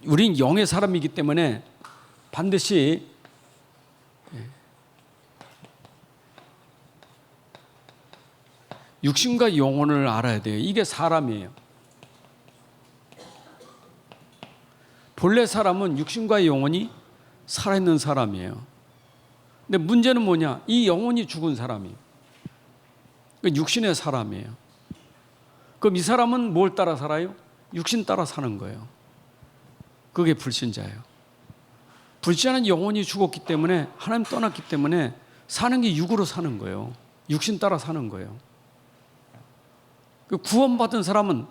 우린 영의 사람이기 때문에 반드시 육신과 영혼을 알아야 돼요. 이게 사람이에요. 본래 사람은 육신과 영혼이 살아있는 사람이에요. 근데 문제는 뭐냐? 이 영혼이 죽은 사람이에요. 육신의 사람이에요. 그럼 이 사람은 뭘 따라 살아요? 육신 따라 사는 거예요. 그게 불신자예요. 불신자는 영혼이 죽었기 때문에, 하나님 떠났기 때문에 사는 게 육으로 사는 거예요. 육신 따라 사는 거예요. 구원받은 사람은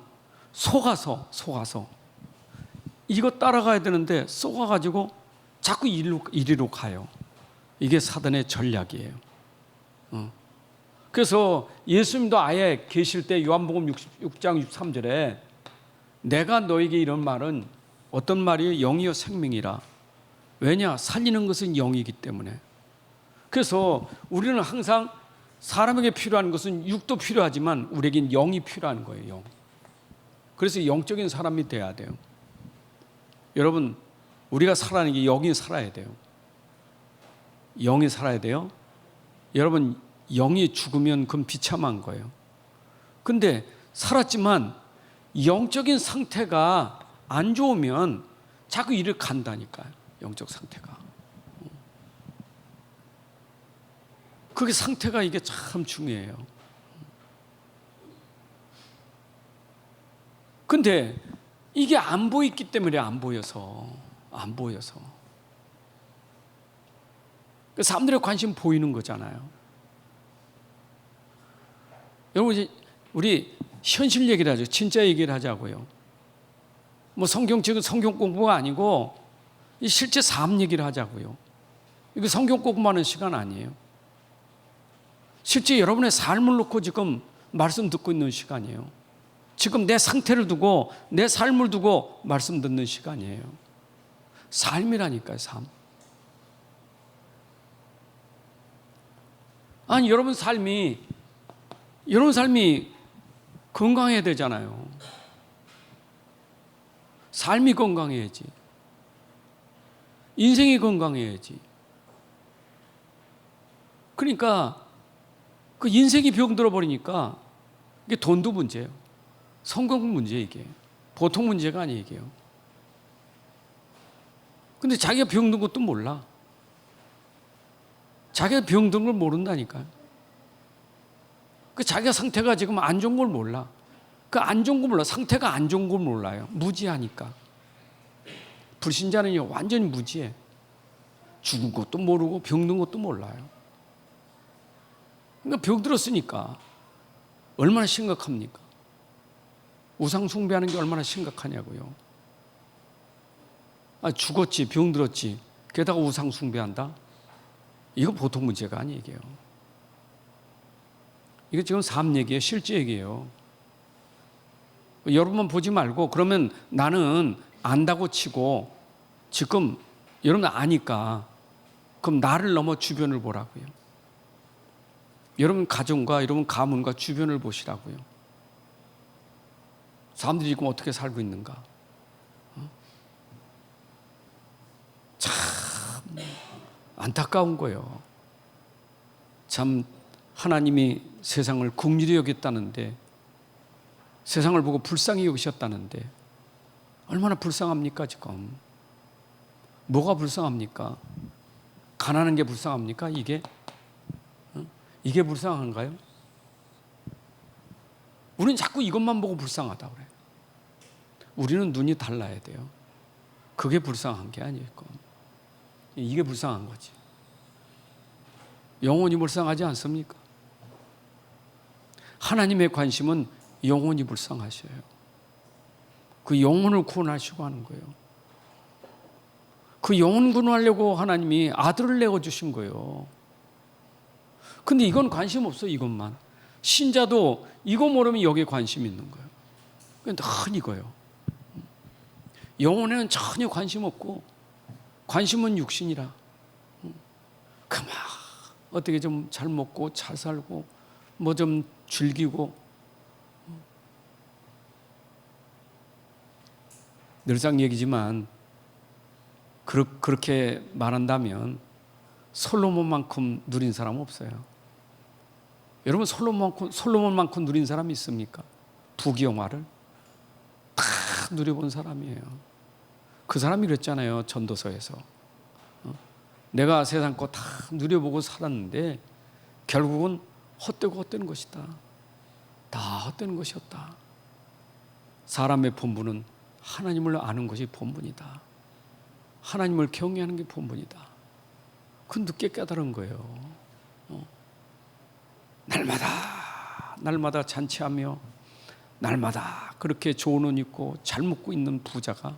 속아서 이거 따라가야 되는데 속아가지고 자꾸 이리로 가요. 이게 사단의 전략이에요. 그래서 예수님도 아예 계실 때 요한복음 6장 63절에 내가 너에게 이런 말은 어떤 말이에요? 영이요 생명이라. 왜냐? 살리는 것은 영이기 때문에. 그래서 우리는 항상 사람에게 필요한 것은 육도 필요하지만 우리에겐 영이 필요한 거예요. 영. 그래서 영적인 사람이 돼야 돼요. 여러분, 우리가 살아가는 게 영이 살아야 돼요. 영이 살아야 돼요. 여러분, 영이 죽으면 그건 비참한 거예요. 근데 살았지만 영적인 상태가 안 좋으면 자꾸 이를 간다니까요. 영적 상태가. 그게 상태가 이게 참 중요해요. 근데 이게 안 보이기 때문에 안 보여서. 사람들의 관심 보이는 거잖아요. 여러분, 이제 우리 현실 얘기를 하죠. 진짜 얘기를 하자고요. 뭐 성경책은 성경 공부가 아니고 실제 삶 얘기를 하자고요. 이거 성경 공부하는 시간 아니에요. 실제 여러분의 삶을 놓고 지금 말씀 듣고 있는 시간이에요. 지금 내 상태를 두고 내 삶을 두고 말씀 듣는 시간이에요. 삶이라니까요, 삶. 아니, 여러분 삶이 건강해야 되잖아요. 삶이 건강해야지. 인생이 건강해야지. 그러니까 그 인생이 병들어 버리니까 이게 돈도 문제예요. 성공 문제 이게. 보통 문제가 아니에요, 이게요. 근데 자기가 병든 것도 몰라. 자기가 병든 걸 모른다니까요. 그 자기가 상태가 지금 안 좋은 걸 몰라. 그 안 좋은 걸 몰라. 상태가 안 좋은 걸 몰라요. 무지하니까. 불신자는요, 완전히 무지해. 죽은 것도 모르고 병든 것도 몰라요. 그러니까 병들었으니까 얼마나 심각합니까? 우상 숭배하는 게 얼마나 심각하냐고요. 죽었지, 병들었지, 게다가 우상 숭배한다? 이거 보통 문제가 아니에요. 이거 지금 삶 얘기예요. 실제 얘기예요. 여러분만 보지 말고, 그러면 나는 안다고 치고 지금 여러분 아니까 그럼 나를 넘어 주변을 보라고요. 여러분 가정과 여러분 가문과 주변을 보시라고요. 사람들이 지금 어떻게 살고 있는가? 참 안타까운 거예요. 참 하나님이 세상을 긍휼히 여겼다는데, 세상을 보고 불쌍히 여기셨다는데 얼마나 불쌍합니까 지금? 뭐가 불쌍합니까? 가난한 게 불쌍합니까? 이게 불쌍한가요? 우리는 자꾸 이것만 보고 불쌍하다고 그래요. 우리는 눈이 달라야 돼요. 그게 불쌍한 게 아니에요. 이게 불쌍한 거지. 영혼이 불쌍하지 않습니까? 하나님의 관심은 영혼이 불쌍하셔요. 그 영혼을 구원하시고 하는 거예요. 그 영혼 구원하려고 하나님이 아들을 내어주신 거예요. 근데 이건 관심 없어요. 이것만. 신자도 이거 모르면 여기에 관심 있는 거예요. 그건 늘 이거예요. 영혼에는 전혀 관심 없고 관심은 육신이라. 그만 어떻게 좀 잘 먹고 잘 살고 뭐 좀 즐기고 늘상 얘기지만 그렇게 말한다면 솔로몬만큼 누린 사람 없어요. 여러분 솔로몬만큼 누린 사람이 있습니까? 부귀영화를 다 누려본 사람이에요. 그 사람이 그랬잖아요. 전도서에서 내가 세상 거 다 누려보고 살았는데 결국은 헛되고 헛되는 것이다. 다 헛되는 것이었다. 사람의 본분은 하나님을 아는 것이 본분이다. 하나님을 경외하는 게 본분이다. 그 늦게 깨달은 거예요. 날마다 잔치하며 날마다 그렇게 좋은 옷 입고 잘 먹고 있는 부자가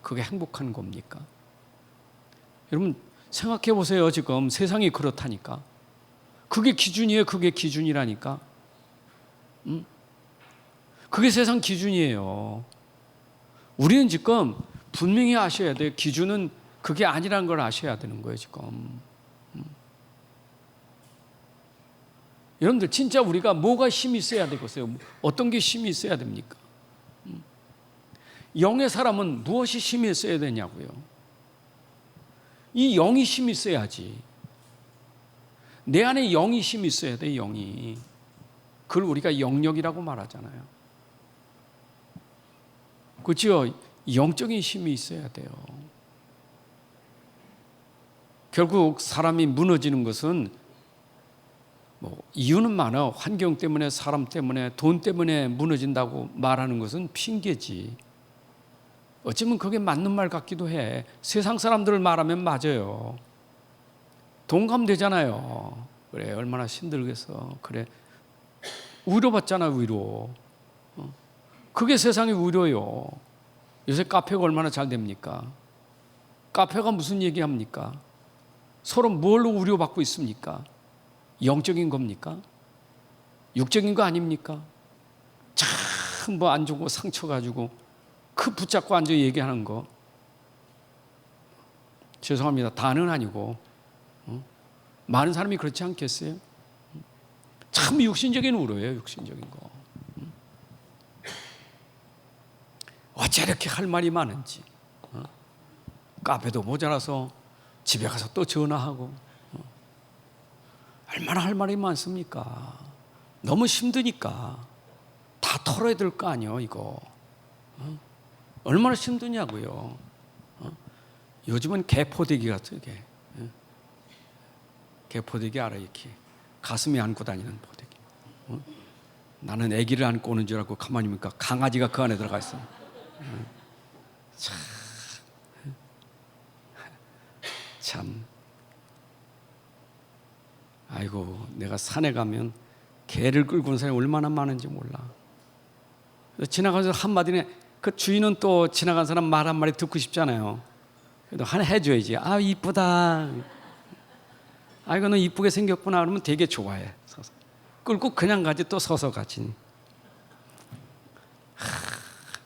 그게 행복한 겁니까? 여러분 생각해 보세요. 지금 세상이 그렇다니까. 그게 기준이에요. 그게 기준이라니까. 그게 세상 기준이에요. 우리는 지금 분명히 아셔야 돼요. 기준은 그게 아니라는 걸 아셔야 되는 거예요. 지금 여러분들 진짜 우리가 뭐가 힘이 있어야 되겠어요? 어떤 게 힘이 있어야 됩니까? 영의 사람은 무엇이 힘이 있어야 되냐고요? 이 영이 힘이 있어야지. 내 안에 영이 힘이 있어야 돼. 영이. 그걸 우리가 영력이라고 말하잖아요. 그렇죠? 영적인 힘이 있어야 돼요. 결국 사람이 무너지는 것은 이유는 많아. 환경 때문에, 사람 때문에, 돈 때문에 무너진다고 말하는 것은 핑계지. 어쩌면 그게 맞는 말 같기도 해. 세상 사람들을 말하면 맞아요. 동감되잖아요. 그래, 얼마나 힘들겠어. 그래, 위로받잖아, 위로. 그게 세상의 위로요. 요새 카페가 얼마나 잘 됩니까? 카페가 무슨 얘기합니까? 서로 뭘로 위로받고 있습니까? 영적인 겁니까? 육적인 거 아닙니까? 참 안 좋고 상처 가지고 그 붙잡고 앉아 얘기하는 거. 죄송합니다. 다는 아니고 많은 사람이 그렇지 않겠어요? 참 육신적인 위로예요. 육신적인 거. 어째 이렇게 할 말이 많은지. 카페도 모자라서 집에 가서 또 전화하고. 얼마나 할 말이 많습니까? 너무 힘드니까 다 털어야 될 거 아니에요, 이거. 얼마나 힘드냐고요. 요즘은 개포대기 같은 게. 개포대기 알아요, 이렇게. 가슴에 안고 다니는 포대기. 나는 아기를 안고 오는 줄 알고 가만히 보니까 강아지가 그 안에 들어가 있어요. 참. 아이고, 내가 산에 가면 개를 끌고 온 사람이 얼마나 많은지 몰라. 지나가서 한마디네, 그 주인은 또 지나간 사람 말 한마디 듣고 싶잖아요. 그래도 하나 해줘야지. 아, 이쁘다. 아이고, 너 이쁘게 생겼구나. 그러면 되게 좋아해. 서서. 끌고 그냥 가지, 또 서서 가지.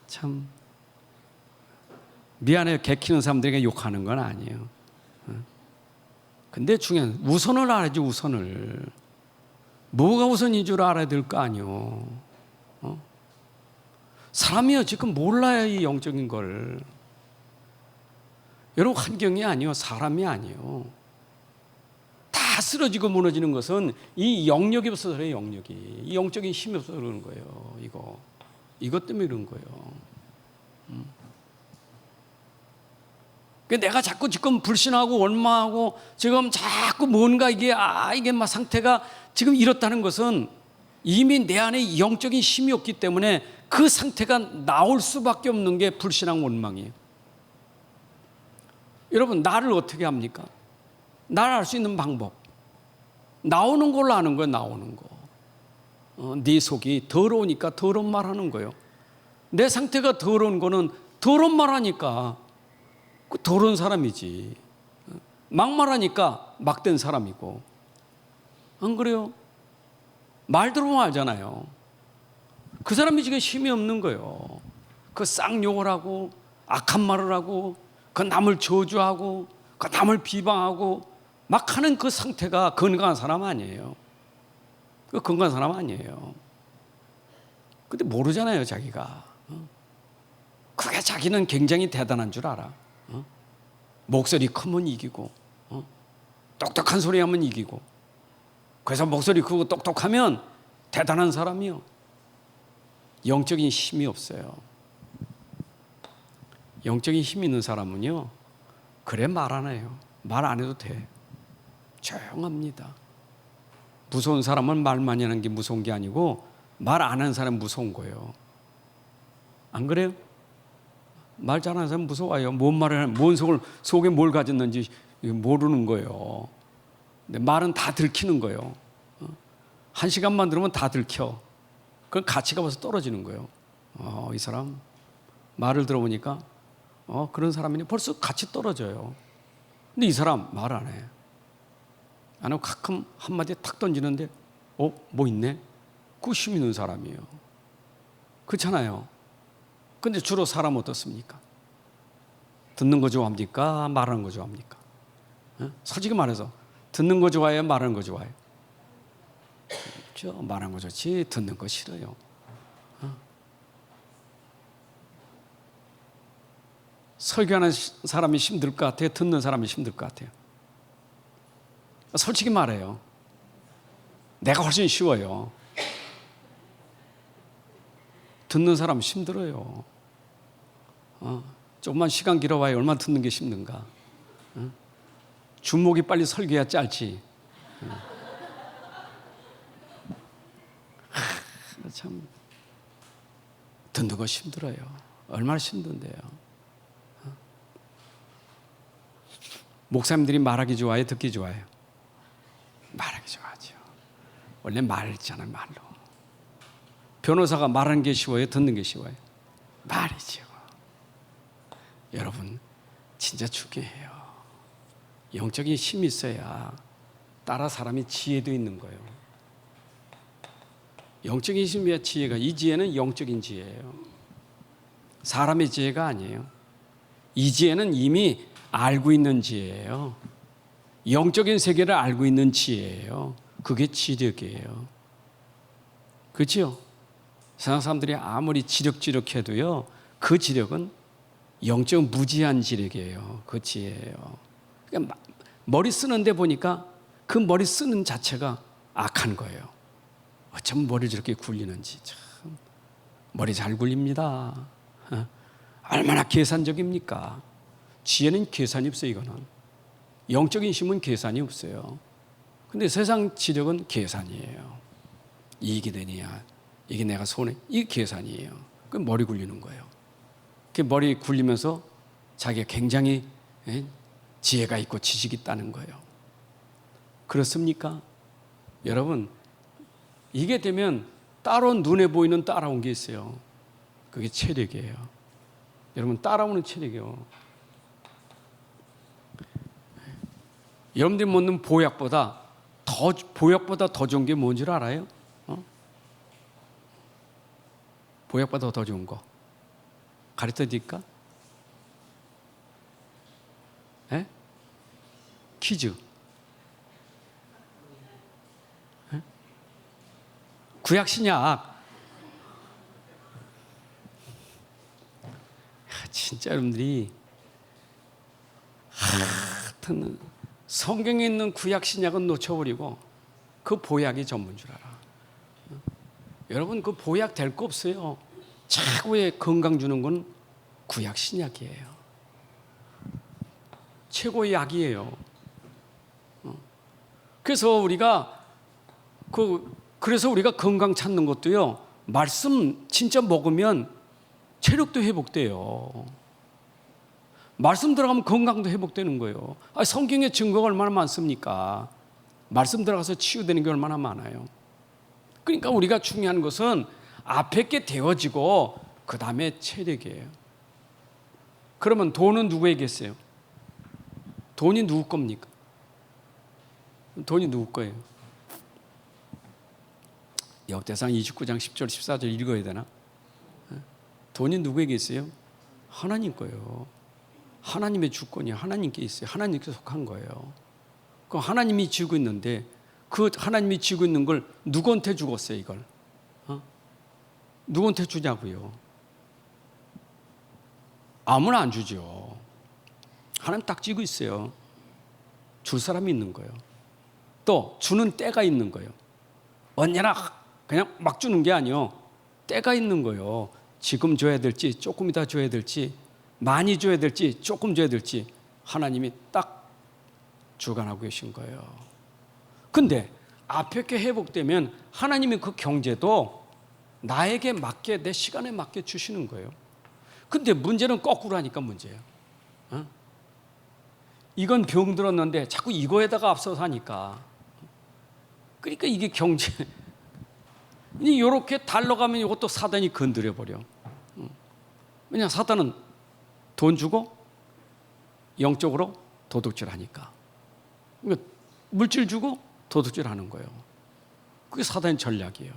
참. 미안해요. 개 키우는 사람들에게 욕하는 건 아니에요. 근데 중요한 우선을 알아야지. 우선을. 뭐가 우선인 줄 알아야 될 거 아니요. 사람이요 지금 몰라요. 이 영적인 걸. 여러분 환경이 아니요. 사람이 아니요. 다 쓰러지고 무너지는 것은 이 영역이 없어서 그래요. 영역이. 이 영적인 힘이 없어서 그러는 거예요. 이것 때문에 그런 거예요. 내가 자꾸 지금 불신하고 원망하고 지금 자꾸 뭔가 이게 막 상태가 지금 이렇다는 것은 이미 내 안에 영적인 힘이 없기 때문에 그 상태가 나올 수밖에 없는 게 불신하고 원망이에요. 여러분 나를 어떻게 합니까? 나를 알 수 있는 방법. 나오는 걸로 아는 거예요. 나오는 거. 네 속이 더러우니까 더러운 말 하는 거예요. 내 상태가 더러운 거는 더러운 말 하니까 그 더러운 사람이지. 막말하니까 막된 사람이고. 안 그래요? 말 들으면 알잖아요. 그 사람이 지금 힘이 없는 거예요. 그 쌍욕을 하고 악한 말을 하고 그 남을 저주하고 그 남을 비방하고 막 하는 그 상태가 건강한 사람 아니에요. 그 건강한 사람 아니에요. 근데 모르잖아요, 자기가. 그게 자기는 굉장히 대단한 줄 알아. 목소리 크면 이기고, 똑똑한 소리 하면 이기고. 그래서 목소리 크고 똑똑하면 대단한 사람이요. 영적인 힘이 없어요. 영적인 힘 있는 사람은요, 그래 말 안 해요. 말 안 해도 돼. 조용합니다. 무서운 사람은 말 많이 하는 게 무서운 게 아니고 말 안 하는 사람은 무서운 거예요. 안 그래요? 말 잘하는 사람은 무서워요. 뭔 말을 하는, 뭔 속에 뭘 가졌는지 모르는 거예요. 근데 말은 다 들키는 거예요. 한 시간만 들으면 다 들켜. 그럼 가치가 벌써 떨어지는 거예요. 이 사람 말을 들어보니까 그런 사람이니 벌써 가치 떨어져요. 근데 이 사람 말 안 해. 안 하고 가끔 한마디 탁 던지는데 뭐 있네? 그 힘 있는 사람이에요. 그렇잖아요. 근데 주로 사람 어떻습니까? 듣는 거 좋아합니까? 말하는 거 좋아합니까? 솔직히 말해서 듣는 거 좋아해요? 말하는 거 좋아해요? 그렇죠. 말하는 거 좋지 듣는 거 싫어요. 설교하는 사람이 힘들 것 같아요? 듣는 사람이 힘들 것 같아요? 솔직히 말해요. 내가 훨씬 쉬워요. 듣는 사람 힘들어요. 조금만 시간 길어봐야 얼마나 듣는 게 힘든가. 주목이 빨리 설교해야 짧지. 참 듣는 거 힘들어요. 얼마나 힘든데요. 목사님들이 말하기 좋아해요? 듣기 좋아해요? 말하기 좋아하죠. 원래 말이잖아요. 말로. 변호사가 말하는 게 쉬워요? 듣는 게 쉬워요? 말이죠. 여러분 진짜 중요해요. 영적인 힘이 있어야 따라 사람이 지혜도 있는 거예요. 영적인 힘이야 지혜가. 이 지혜는 영적인 지혜예요. 사람의 지혜가 아니에요. 이 지혜는 이미 알고 있는 지혜예요. 영적인 세계를 알고 있는 지혜예요. 그게 지력이에요. 그렇죠? 세상 사람들이 아무리 지력해도요, 그 지력은 영적 무지한 지력이에요. 그 지혜예요. 그러니까 머리 쓰는데 보니까 그 머리 쓰는 자체가 악한 거예요. 어쩜 머리를 저렇게 굴리는지. 참 머리 잘 굴립니다. 얼마나 계산적입니까? 지혜는 계산이 없어요. 이거는 영적인 힘은 계산이 없어요. 근데 세상 지력은 계산이에요. 이익이 되느냐, 이게 내가 손해, 이게 계산이에요. 그 머리 굴리는 거예요. 그 머리 굴리면서 자기가 굉장히 지혜가 있고 지식이 있다는 거예요. 그렇습니까? 여러분, 이게 되면 따로 눈에 보이는 따라온 게 있어요. 그게 체력이에요. 여러분, 따라오는 체력이요. 여러분들이 먹는 보약보다 더 좋은 게 뭔지 알아요? 보약보다 더 좋은 거 가르쳐 드릴까? 퀴즈. 구약 신약. 진짜 여러분들이 하여튼 성경에 있는 구약 신약은 놓쳐버리고 그 보약이 전부인 줄 알아. 여러분 그 보약 될 거 없어요. 최고의 건강 주는 건 구약 신약이에요. 최고의 약이에요. 그래서 우리가 건강 찾는 것도요. 말씀 진짜 먹으면 체력도 회복돼요. 말씀 들어가면 건강도 회복되는 거예요. 성경의 증거가 얼마나 많습니까? 말씀 들어가서 치유되는 게 얼마나 많아요. 그러니까 우리가 중요한 것은 앞에 게 되어지고 그 다음에 체력이에요. 그러면 돈은 누구에게 있어요? 돈이 누구 겁니까? 돈이 누구 거예요? 역대상 29장 10절 14절 읽어야 되나? 돈이 누구에게 있어요? 하나님 거예요. 하나님의 주권이 하나님께 있어요. 하나님께 속한 거예요. 그 하나님이 쥐고 있는데 그 하나님이 쥐고 있는 걸 누구한테 주었어요? 이걸 누구한테 주냐고요? 아무나 안 주죠. 하나님 딱 쥐고 있어요. 줄 사람이 있는 거예요. 또 주는 때가 있는 거예요. 언제나 그냥 막 주는 게 아니요. 때가 있는 거예요. 지금 줘야 될지 조금 이따 줘야 될지 많이 줘야 될지 조금 줘야 될지 하나님이 딱 주관하고 계신 거예요. 근데 앞에 게 회복되면 하나님이 그 경제도 나에게 맞게 내 시간에 맞게 주시는 거예요. 근데 문제는 거꾸로 하니까 문제예요. 이건 병 들었는데 자꾸 이거에다가 앞서서 하니까 그러니까 이게 경제 이렇게 달러가면 이것도 사단이 건드려 버려. 왜냐 사단은 돈 주고 영적으로 도둑질하니까. 그러니까 물질 주고 도둑질하는 거예요. 그게 사단의 전략이에요.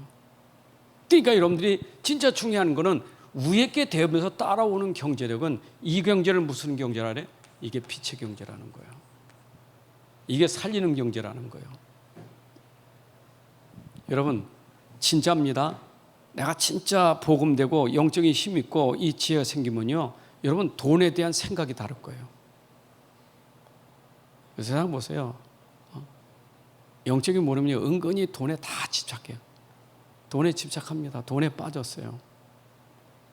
그러니까 여러분들이 진짜 중요한 거는 위에 게 되면서 따라오는 경제력은 이 경제를 무슨 경제라래? 이게 빛의 경제라는 거예요. 이게 살리는 경제라는 거예요. 여러분 진짜입니다. 내가 진짜 복음되고 영적인 힘 있고 이 지혜가 생기면요, 여러분 돈에 대한 생각이 다를 거예요. 세상 보세요. 영적인 모르면요 은근히 돈에 다 집착해요. 돈에 집착합니다. 돈에 빠졌어요.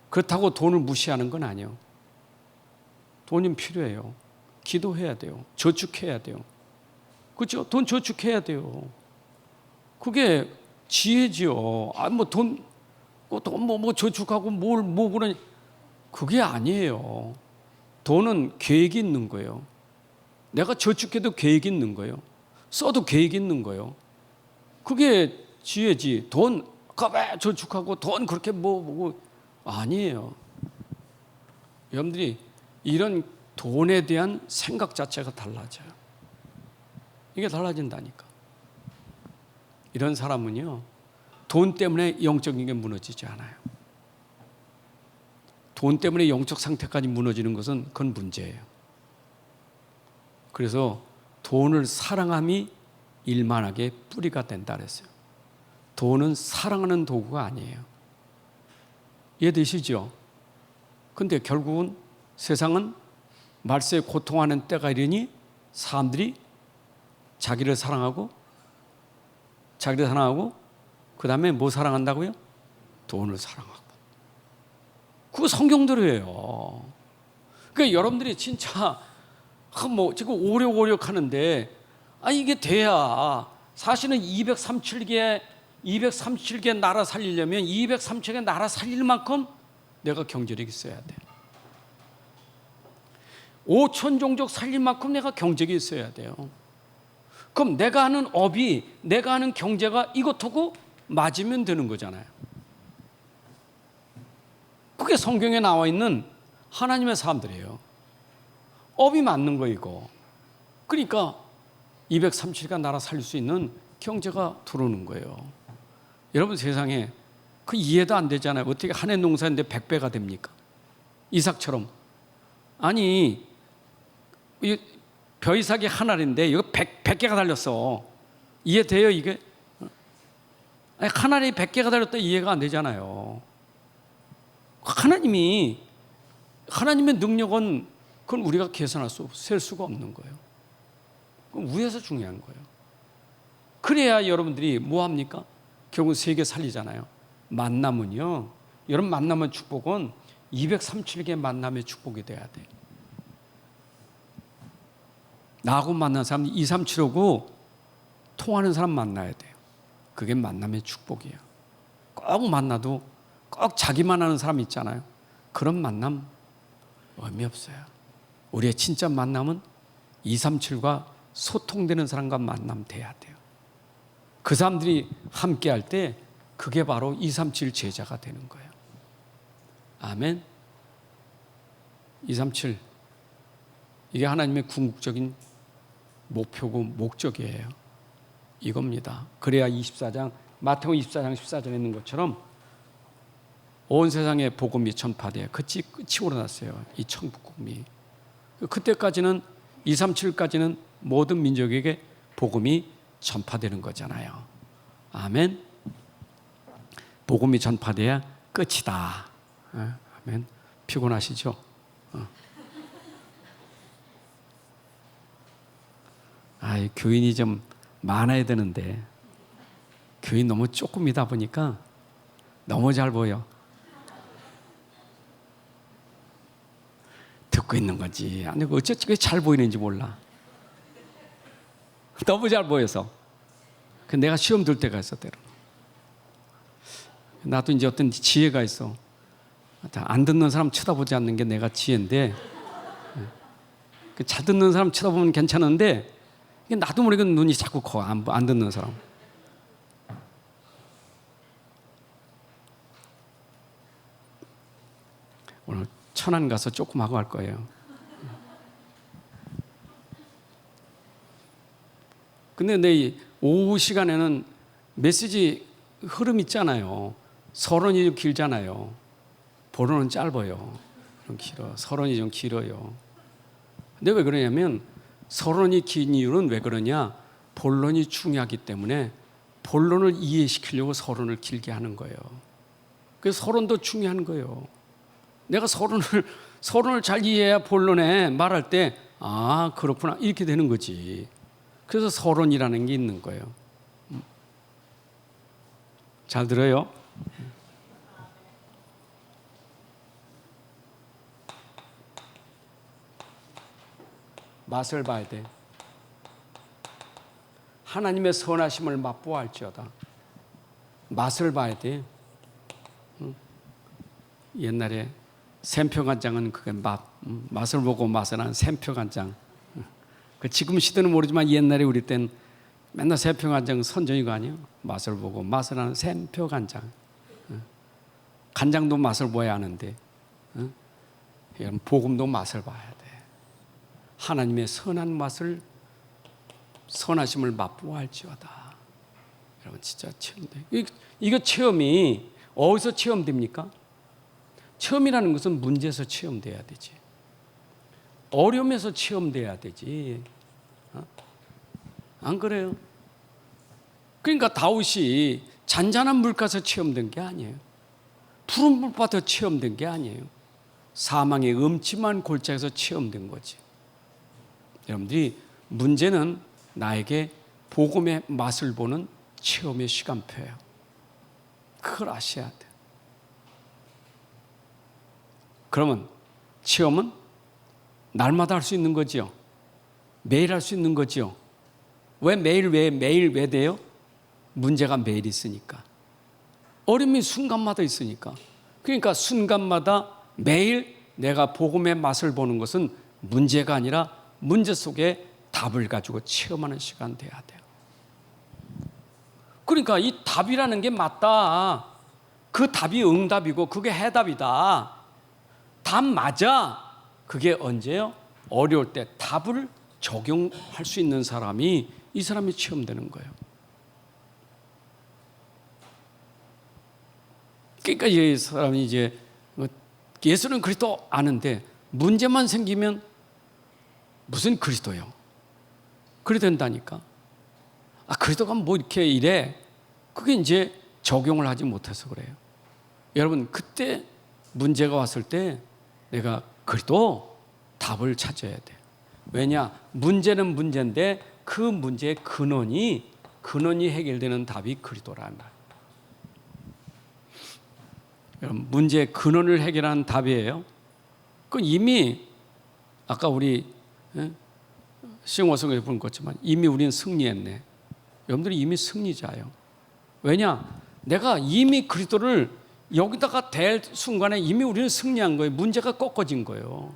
그렇다고 돈을 무시하는 건 아니에요. 돈이 필요해요. 기도해야 돼요. 저축해야 돼요. 그렇죠? 돈 저축해야 돼요. 그게 지혜지요. 돈 저축하고 뭐 그러니 그게 아니에요. 돈은 계획이 있는 거예요. 내가 저축해도 계획이 있는 거예요. 써도 계획이 있는 거예요. 그게 지혜지. 돈 겁에 저축하고 돈 그렇게 아니에요. 여러분들이 이런 돈에 대한 생각 자체가 달라져요. 이게 달라진다니까. 이런 사람은요 돈 때문에 영적인 게 무너지지 않아요. 돈 때문에 영적 상태까지 무너지는 것은 그건 문제예요. 그래서 돈을 사랑함이 일만하게 뿌리가 된다 그랬어요. 돈은 사랑하는 도구가 아니에요. 이해되시죠? 근데 결국은 세상은 말세에 고통하는 때가 이르니 사람들이 자기를 사랑하고 그 다음에 뭐 사랑한다고요? 돈을 사랑하고. 그거 성경대로예요. 그러니까 여러분들이 진짜 지금 오력오력 하는데 이게 돼야 사실은 237개 나라 살리려면 237개 나라 살릴 만큼 내가 경제력이 있어야 돼. 5천 종족 살릴 만큼 내가 경제력이 있어야 돼요. 그럼 내가 하는 업이, 내가 하는 경제가 이것하고 맞으면 되는 거잖아요. 그게 성경에 나와 있는 하나님의 사람들이에요. 업이 맞는 거 이거. 그러니까 237가 나라 살릴 수 있는 경제가 들어오는 거예요. 여러분 세상에 그 이해도 안 되잖아요. 어떻게 한 해 농사인데 100배가 됩니까? 이삭처럼. 아니 벼이삭이 한 알인데 이거 100개가 달렸어. 이해돼요 이게? 아니, 한 알이 100개가 달렸다 이해가 안 되잖아요. 하나님의 능력은 그건 우리가 계산할 셀 수가 없는 거예요. 그건 위에서 중요한 거예요. 그래야 여러분들이 뭐 합니까? 결국 세계 살리잖아요. 만남은요, 여러분 만남의 축복은 237개 만남의 축복이 돼야 돼. 나하고 만난 사람 237하고 통하는 사람 만나야 돼요. 그게 만남의 축복이에요. 꼭 만나도 꼭 자기만 하는 사람 있잖아요. 그런 만남 의미 없어요. 우리의 진짜 만남은 237과 소통되는 사람과 만남 돼야 돼요. 그 사람들이 함께 할 때 그게 바로 237 제자가 되는 거예요. 아멘. 237 이게 하나님의 궁극적인 목표고 목적이에요. 이겁니다. 그래야 24장 마태복음 24장 14절에 있는 것처럼 온 세상에 복음이 전파돼요. 끝이 오러났어요. 이 천국복음이. 그때까지는 237까지는 모든 민족에게 복음이 전파되는 거잖아요. 아멘. 복음이 전파돼야 끝이다. 아멘. 피곤하시죠? 교인이 좀 많아야 되는데 교인 너무 조금이다 보니까 너무 잘 보여. 듣고 있는 거지. 아니 어쩌지 잘 보이는지 몰라. 너무 잘 보여서. 내가 시험 들 때가 있어 때로. 나도 이제 어떤 지혜가 있어. 안 듣는 사람 쳐다보지 않는 게 내가 지혜인데, 잘 듣는 사람 쳐다보면 괜찮은데 나도 모르게 눈이 자꾸 커. 안 듣는 사람. 오늘 천안 가서 조금 하고 갈 거예요. 근데 내 오후 시간에는 메시지 흐름 있잖아요. 서론이 좀 길잖아요. 본론은 짧아요. 좀 길어. 서론이 좀 길어요. 근데 왜 그러냐면 서론이 긴 이유는 왜 그러냐? 본론이 중요하기 때문에 본론을 이해시키려고 서론을 길게 하는 거예요. 그래서 서론도 중요한 거예요. 내가 서론을 잘 이해해야 본론에 말할 때 그렇구나 이렇게 되는 거지. 그래서 서론이라는 게 있는 거예요. 잘 들어요? 맛을 봐야 돼. 하나님의 선하심을 맛보아할지어다. 맛을 봐야 돼. 옛날에 샘표간장은 그게 맛을 보고 맛을 하는 샘표간장. 지금 시대는 모르지만 옛날에 우리 땐 맨날 샘표간장 선전이가 아니에요. 맛을 보고 맛을 하는 샘표간장. 간장도 맛을 보아야 하는데 복음도 맛을 봐야 돼. 하나님의 선한 맛을 선하심을 맛보아할지어다. 여러분 진짜 체험돼. 이거 체험이 어디서 체험됩니까? 체험이라는 것은 문제에서 체험돼야 되지. 어려움에서 체험돼야 되지. 안 그래요? 그러니까 다윗이 잔잔한 물가에서 체험된 게 아니에요. 푸른 물밭에서 체험된 게 아니에요. 사망의 음침한 골짜기에서 체험된 거지. 여러분들이 문제는 나에게 복음의 맛을 보는 체험의 시간표예요. 그걸 아셔야 돼. 그러면 체험은 날마다 할 수 있는 거지요. 매일 할 수 있는 거지요. 왜 매일 왜 돼요? 문제가 매일 있으니까. 어려움이 순간마다 있으니까. 그러니까 순간마다 매일 내가 복음의 맛을 보는 것은 문제가 아니라 문제 속에 답을 가지고 체험하는 시간 돼야 돼요. 그러니까 이 답이라는 게 맞다. 그 답이 응답이고 그게 해답이다. 답 맞아. 그게 언제요? 어려울 때 답을 적용할 수 있는 사람이 이 사람이 체험되는 거예요. 그러니까 이 사람이 이제 예수는 그리스도 아는데 문제만 생기면 무슨 그리스도요? 그래 된다니까. 그리스도가 뭐 이렇게 이래? 그게 이제 적용을 하지 못해서 그래요. 여러분 그때 문제가 왔을 때 내가 그리스도 답을 찾아야 돼. 왜냐? 문제는 문제인데 그 문제의 근원이 해결되는 답이 그리스도라는 말. 여러분 문제의 근원을 해결하는 답이에요. 그 이미 아까 우리 싱어송에서 부른 것지만 이미 우리는 승리했네. 여러분들이 이미 승리자예요. 왜냐? 내가 이미 그리스도를 여기다가 댈 순간에 이미 우리는 승리한 거예요. 문제가 꺾어진 거예요.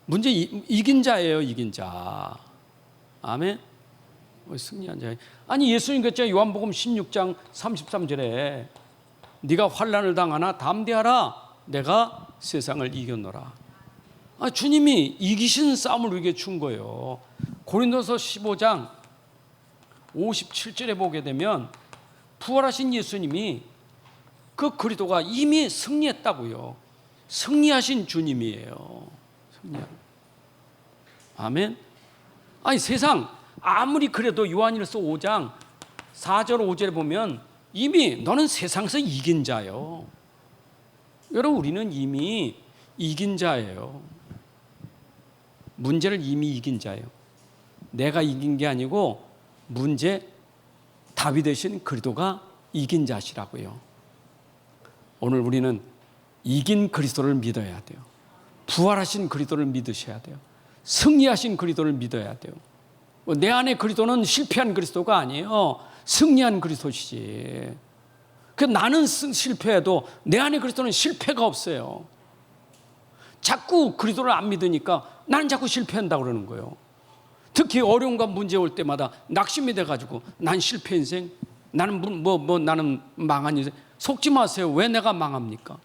문제 이긴 자예요. 이긴 자. 아멘. 승리한 자예요. 아니 예수님 그랬죠. 요한복음 16장 33절에 네가 환난을 당하나 담대하라. 내가 세상을 이겼노라. 주님이 이기신 싸움을 우리에게 준 거예요. 고린도서 15장 57절에 보게 되면 부활하신 예수님이 그 그리스도가 이미 승리했다고요. 승리하신 주님이에요. 아멘. 아니 세상 아무리 그래도 요한일서 5장 4절 5절에 보면 이미 너는 세상에서 이긴 자요. 여러분 우리는 이미 이긴 자예요. 문제를 이미 이긴 자예요. 내가 이긴 게 아니고 문제 답이 되신 그리스도가 이긴 자시라고요. 오늘 우리는 이긴 그리스도를 믿어야 돼요. 부활하신 그리스도를 믿으셔야 돼요. 승리하신 그리스도를 믿어야 돼요. 내 안에 그리스도는 실패한 그리스도가 아니에요. 승리한 그리스도시지. 나는 실패해도 내 안에 그리스도는 실패가 없어요. 자꾸 그리스도를 안 믿으니까 나는 자꾸 실패한다고 그러는 거예요. 특히 어려움과 문제 올 때마다 낙심이 돼가지고 난 실패 인생, 나는 나는 망한 인생. 속지 마세요. 왜 내가 망합니까?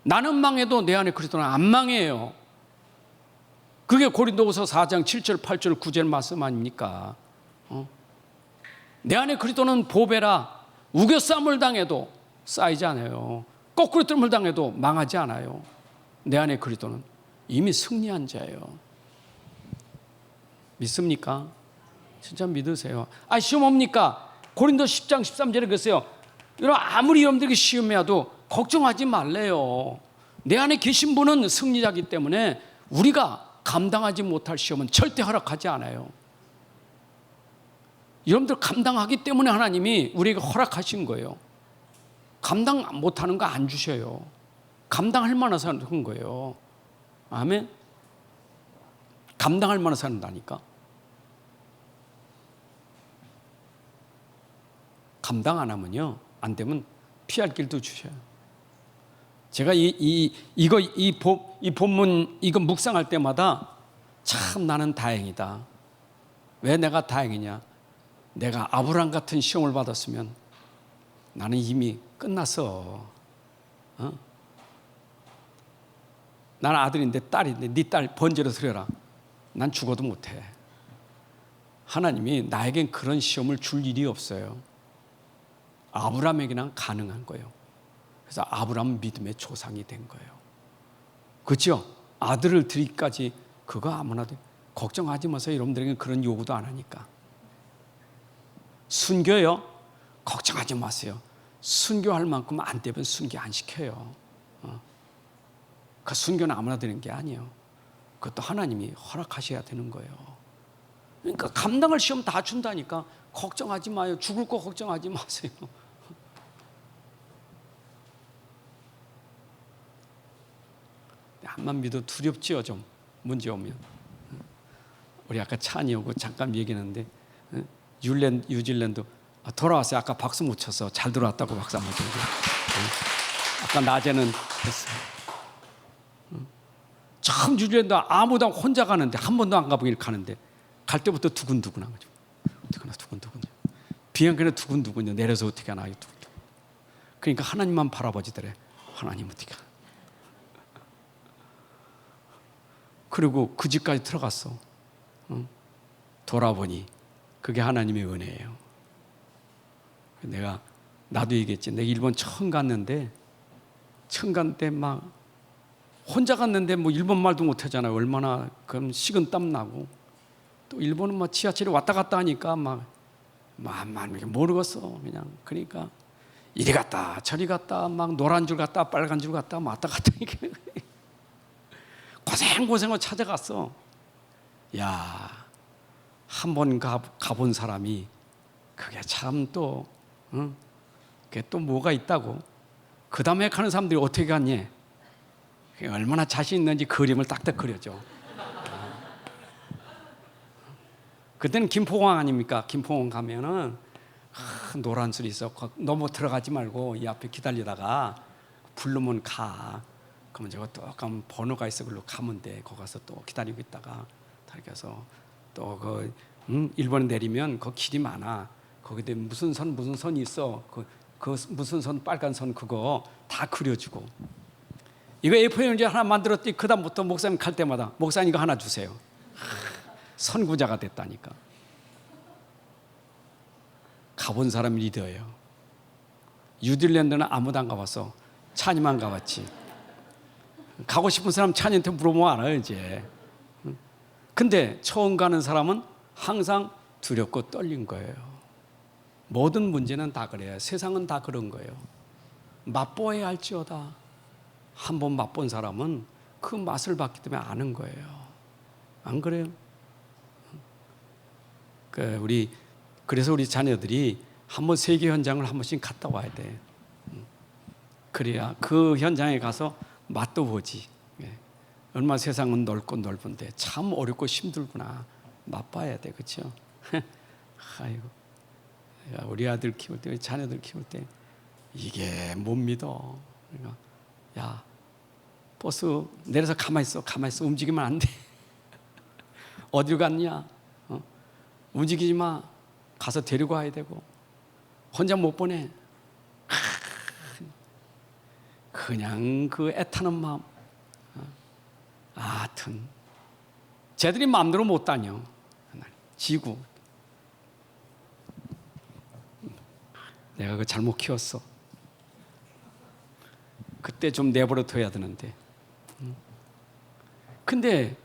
나는 망해도 내 안에 그리스도는 안 망해요. 그게 고린도후서 4장 7절 8절 9절 말씀 아닙니까? 내 안에 그리스도는 보배라. 우겨쌈을 당해도 쌓이지 않아요. 거꾸로 뜸을 당해도 망하지 않아요. 내 안에 그리스도는 이미 승리한 자예요. 믿습니까? 진짜 믿으세요. 시험 옵니까? 고린도 10장 13절에 그랬어요. 아무리 여러분들에게 시험이 와도 걱정하지 말래요. 내 안에 계신 분은 승리자이기 때문에 우리가 감당하지 못할 시험은 절대 허락하지 않아요. 여러분들 감당하기 때문에 하나님이 우리에게 허락하신 거예요. 감당 못하는 거 안 주셔요. 감당할 만해서 하는 거예요. 아멘. 감당할 만해서 한다니까. 감당 안 하면요, 안 되면 피할 길도 주셔요. 제가 이 본문 이거 묵상할 때마다 참 나는 다행이다. 왜 내가 다행이냐? 내가 아브라함 같은 시험을 받았으면 나는 이미 끝났어. 나는 아들인데 딸인데 네 딸 번제로 드려라. 난 죽어도 못해. 하나님이 나에겐 그런 시험을 줄 일이 없어요. 아브라함에게는 가능한 거예요. 그래서 아브라함은 믿음의 조상이 된 거예요. 그렇죠? 아들을 드리기까지 그거 아무나 걱정하지 마세요. 여러분들에게 그런 요구도 안 하니까. 순교요? 걱정하지 마세요. 순교할 만큼 안 되면 순교 안 시켜요. 그 순교는 아무나 되는 게 아니에요. 그것도 하나님이 허락하셔야 되는 거예요. 그러니까 감당할 시험 다 준다니까 걱정하지 마요. 죽을 거 걱정하지 마세요. 한만 믿어 두렵지요. 좀 문제 오면. 우리 아까 찬이 오고 잠깐 얘기했는데 뉴질랜드 돌아왔어요. 아까 박수 못 쳐서 잘 들어왔다고 박수 한번 쳐요. 아까 낮에는 했어요. 처음 뉴질랜드 아무도 혼자 가는데 한 번도 안 가보길 가는데 갈 때부터 두근두근한 거죠. 어떡하나 두근두근. 비행기는 두근두근요. 내려서 어떻게 하나 두근두근. 그러니까 하나님만 바라보지더래. 하나님 어떻게 하나. 그리고 그 집까지 들어갔어. 돌아보니 그게 하나님의 은혜예요. 나도 얘기했지. 내가 일본 처음 갔는데 막 혼자 갔는데 뭐 일본 말도 못하잖아요. 얼마나 그럼 식은땀 나고 또 일본은 막 지하철에 왔다 갔다 하니까 막 모르겠어. 그냥 그러니까 이리 갔다 저리 갔다 막 노란 줄 갔다 빨간 줄 갔다 왔다 갔다 이렇게 고생고생을 찾아갔어. 야, 한 번 가본 사람이 그게 참 또 그게 또 뭐가 있다고. 그 다음에 가는 사람들이 어떻게 갔니? 얼마나 자신 있는지 그림을 딱딱 그려줘. 그때는 김포공항 아닙니까? 김포공항 가면은 노란 술이 있어. 너무 들어가지 말고 이 앞에 기다리다가 부르면 가. 그러면 저거 또 가면 번호가 있어. 그걸로 가면 돼. 거기 가서 또 기다리고 있다가 다르게 해서 또 일본에 내리면 그 길이 많아. 거기에 무슨 선이 있어. 그 무슨 선 빨간 선 그거 다 그려주고. 이거 A4 용지 하나 만들었더니 그 다음부터 목사님 갈 때마다 목사님 이거 하나 주세요. 선구자가 됐다니까. 가본 사람이 리더예요. 뉴질랜드는 아무도 안 가봤어. 찬이만 가봤지. 가고 싶은 사람 찬이한테 물어보면 알아요 이제. 근데 처음 가는 사람은 항상 두렵고 떨린 거예요. 모든 문제는 다 그래요. 세상은 다 그런 거예요. 맛보아야 할지어다. 한번 맛본 사람은 그 맛을 봤기 때문에 아는 거예요. 안 그래요? 그래서 우리 자녀들이 한번 세계 현장을 한 번씩 갔다 와야 돼. 그래야 그 현장에 가서 맛도 보지. 얼마나 세상은 넓고 넓은데 참 어렵고 힘들구나. 맛봐야 돼, 그렇죠? 아이고, 우리 아들 키울 때, 우리 자녀들 키울 때 이게 못 믿어. 그러니까 야, 버스 내려서 가만히 있어, 움직이면 안 돼. 어디로 갔냐? 움직이지 마. 가서 데리고 와야 되고 혼자 못 보내. 그냥 그 애타는 마음. 하여튼 쟤들이 마음대로 못 다녀. 지구. 내가 그 잘못 키웠어. 그때 좀 내버려 둬야 되는데. 근데